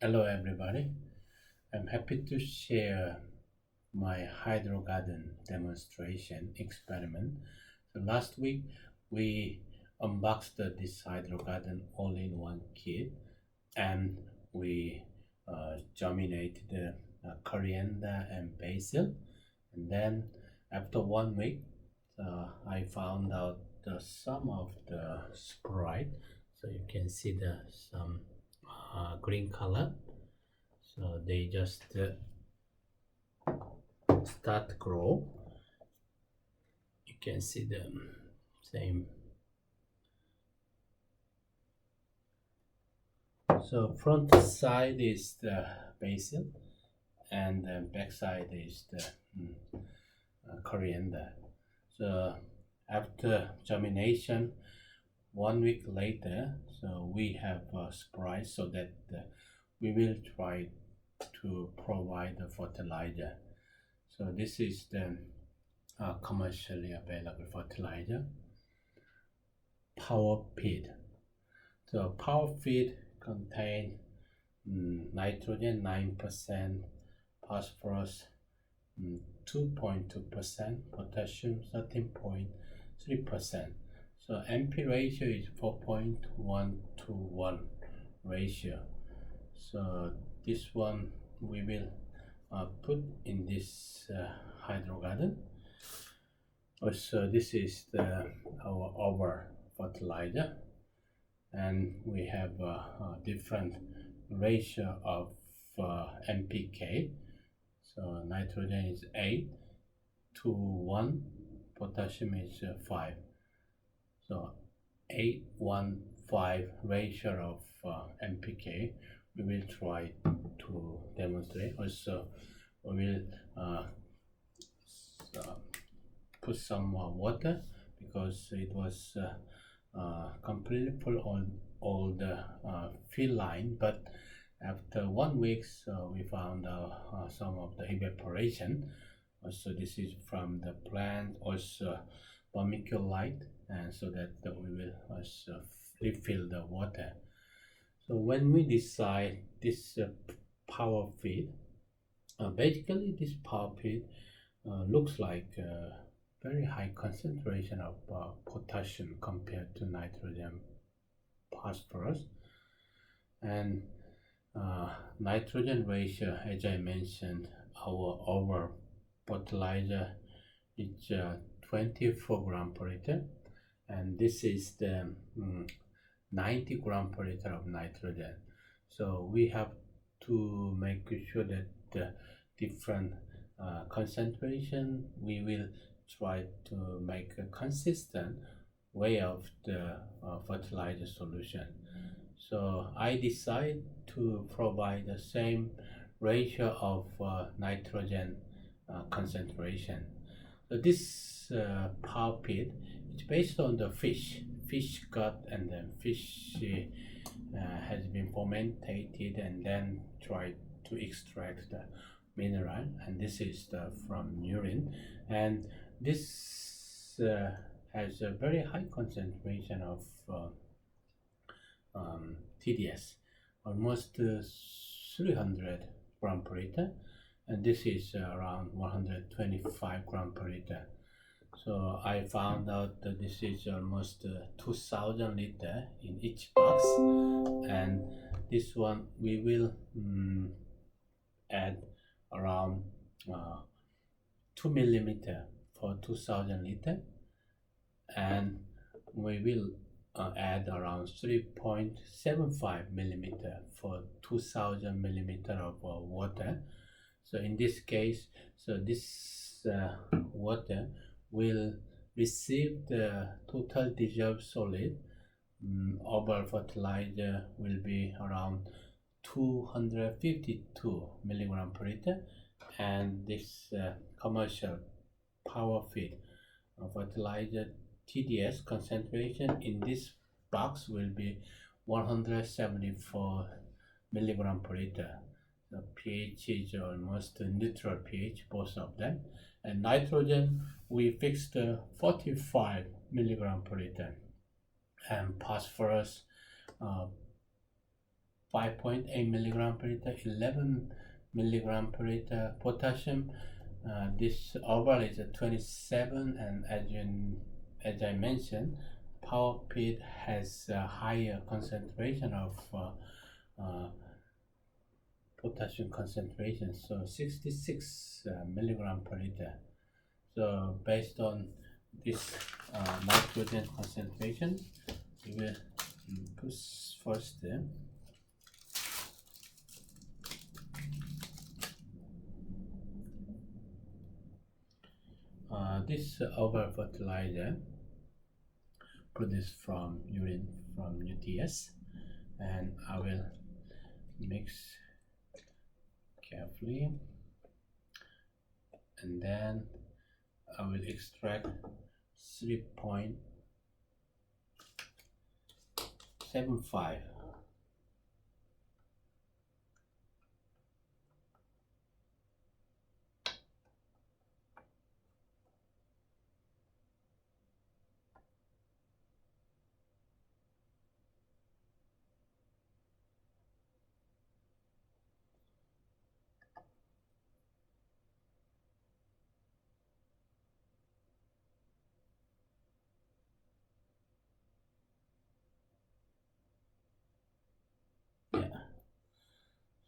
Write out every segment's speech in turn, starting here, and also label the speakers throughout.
Speaker 1: Hello everybody, I'm happy to share my Hydrogarden demonstration experiment. So last week we unboxed this Hydrogarden all-in-one kit and we germinated the coriander and basil, and then after 1 week I found out some of the sprite. So you can see the some green color, so they just start grow. You can see the same. So front side is the basil and the back side is the coriander. So after germination 1 week later, so we have a sprite, so that we will try to provide the fertilizer. So this is the commercially available fertilizer, power feed. So power feed contain nitrogen 9%, phosphorus 2.2%, potassium 13.3%. So NP ratio is 4.1 to 1 ratio. So this one we will put in this Hydrogarden. Also, this is our over fertilizer, and we have a different ratio of NPK. So nitrogen is 8 to 1, potassium is 5. So 8:1:5 ratio of NPK. We will try to demonstrate. Also, we will put some water, because it was completely full on all the fill line, but after 1 week we found some of the evaporation. Also, this is from the plant, also vermiculite, and so that we will also refill the water. So when we decide this power feed, basically this power feed looks like very high concentration of potassium compared to nitrogen, phosphorus, and nitrogen ratio. As I mentioned, our over fertilizer is 24 gram per liter, and this is the 90 gram per liter of nitrogen. So we have to make sure that the different concentration, we will try to make a consistent way of the fertilizer solution. So I decide to provide the same ratio of nitrogen concentration. So this power pit is based on the fish gut, and then fish has been fermented and then tried to extract the mineral, and this is from urine, and this has a very high concentration of TDS, almost 300 gram per liter, and this is around 125 gram per liter. So I found out that this is almost 2000 liter in each box, and this one we will add around 2 millimeter for 2000 liter, and we will add around 3.75 millimeter for 2000 millimeter of water. So in this case, so this water will receive the total dissolved solid. Our fertilizer will be around 252 milligram per liter, and this commercial power feed fertilizer TDS concentration in this box will be 174 milligram per liter. The pH is almost neutral pH, both of them. And nitrogen, we fixed 45 milligram per liter. And phosphorus 5.8 milligram per liter, 11 milligram per liter. Potassium, this URVAL is a 27, and as I mentioned, power pit has a higher concentration of potassium concentration, so 66 milligram per liter. So based on this nitrogen concentration, we will put first this URVAL fertilizer produced from urine from UTS, and I will mix carefully, and then I will extract 3.75.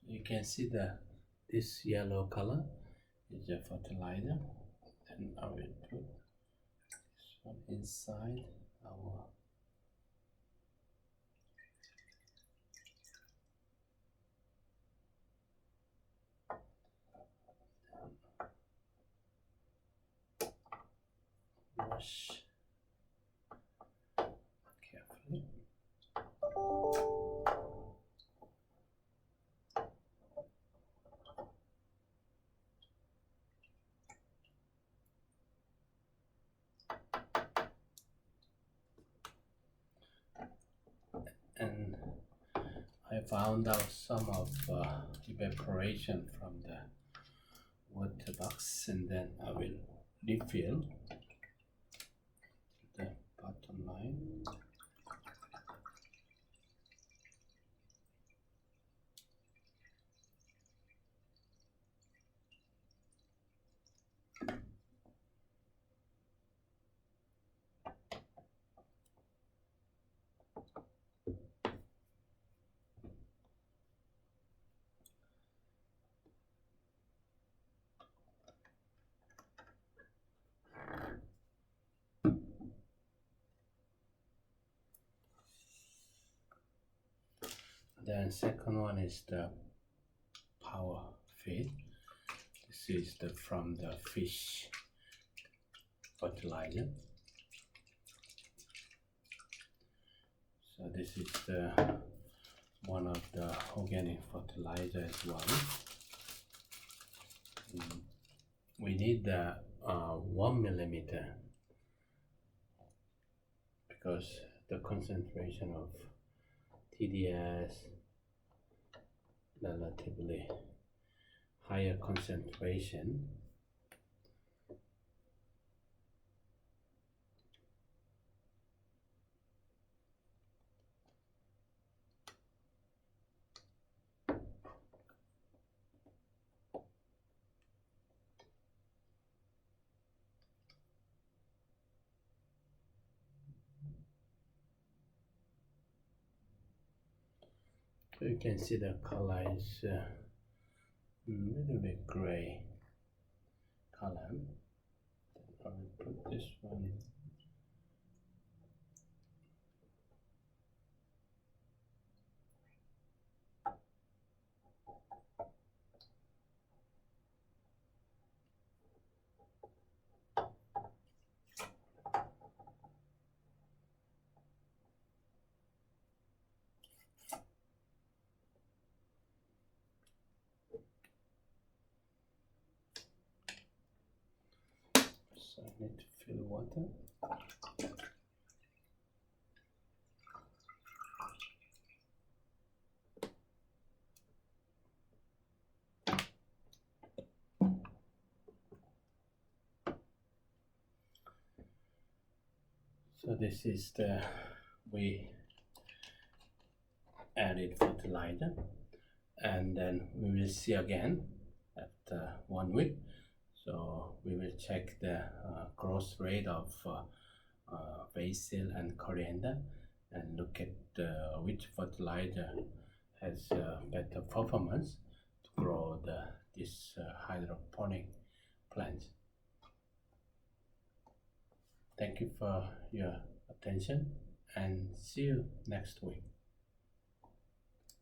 Speaker 1: You can see this yellow color is a fertilizer, and I will put this one inside our wash carefully. And I found out some of evaporation from the water box, and then I will refill the bottom line. Then second one is the power feed. This is from the fish fertilizer. So this is one of the organic fertilizer as well. We need 1 millimeter because the concentration of TDS relatively higher concentration. So you can see the color is a little bit gray color. I will put this one . So I need to fill water. So this is we added fertilizer, and then we will see again at 1 week. So we will check the growth rate of basil and coriander, and look at which fertilizer has better performance to grow this hydroponic plants. Thank you for your attention, and see you next week.